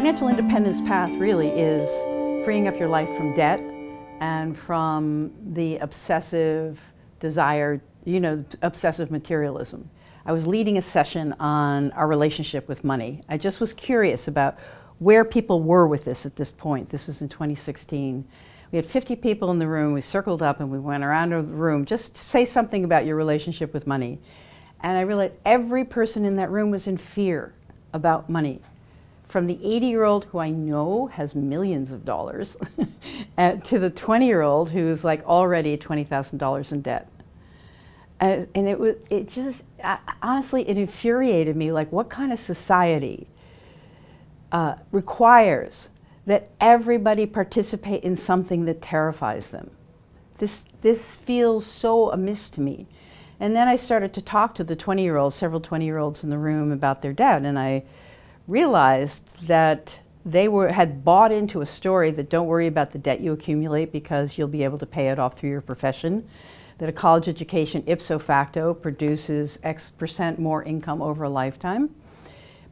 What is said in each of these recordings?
financial independence path really is freeing up your life from debt and from the obsessive desire, obsessive materialism. I was leading a session on our relationship with money. I just was curious about where people were with this at this point. This was in 2016. We had 50 people in the room. We circled up and we went around the room just to say something about your relationship with money. And I realized every person in that room was in fear about money. From the 80-year-old who I know has millions of dollars to the 20-year-old who's like already $20,000 in debt. And honestly, it infuriated me, like what kind of society requires that everybody participate in something that terrifies them. This feels so amiss to me. And then I started to talk to the 20-year-olds, several 20-year-olds in the room about their debt, and I realized that they had bought into a story that don't worry about the debt you accumulate because you'll be able to pay it off through your profession, that a college education ipso facto produces X% more income over a lifetime,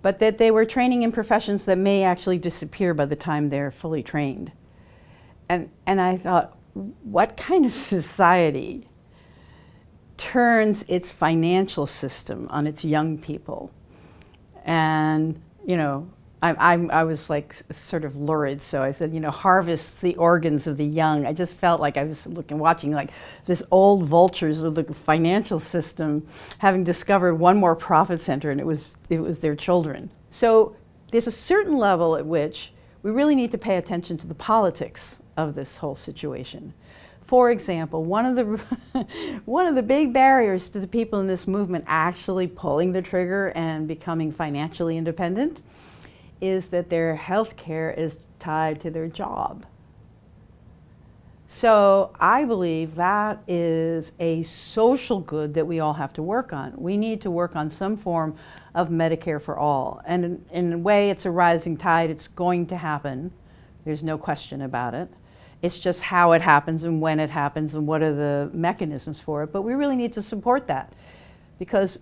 but that they were training in professions that may actually disappear by the time they're fully trained. And I thought, what kind of society turns its financial system on its young people? And I was like sort of lurid, so I said, harvest the organs of the young. I just felt like I was watching like this old vultures of the financial system having discovered one more profit center, and it was their children. So there's a certain level at which we really need to pay attention to the politics of this whole situation. For example, one of the big barriers to the people in this movement actually pulling the trigger and becoming financially independent is that their health care is tied to their job. So I believe that is a social good that we all have to work on. We need to work on some form of Medicare for all. And in a way, it's a rising tide. It's going to happen. There's no question about it. It's just how it happens and when it happens and what are the mechanisms for it. But we really need to support that because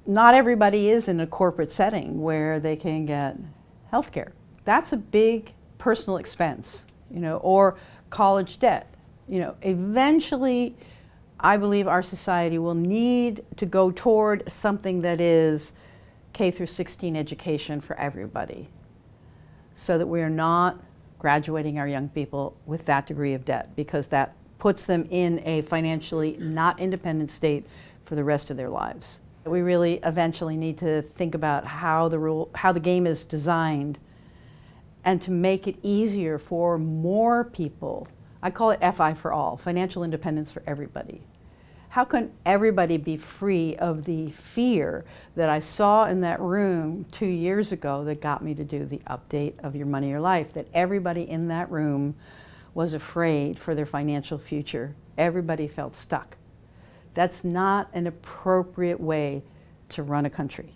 not everybody is in a corporate setting where they can get health care. That's a big personal expense, or college debt. Eventually, I believe our society will need to go toward something that is K through 16 education for everybody so that we are not graduating our young people with that degree of debt, because that puts them in a financially not independent state for the rest of their lives. We really eventually need to think about how the game is designed and to make it easier for more people. I call it FI for all, financial independence for everybody. How can everybody be free of the fear that I saw in that room 2 years ago that got me to do the update of Your Money, Your Life? That everybody in that room was afraid for their financial future. Everybody felt stuck. That's not an appropriate way to run a country.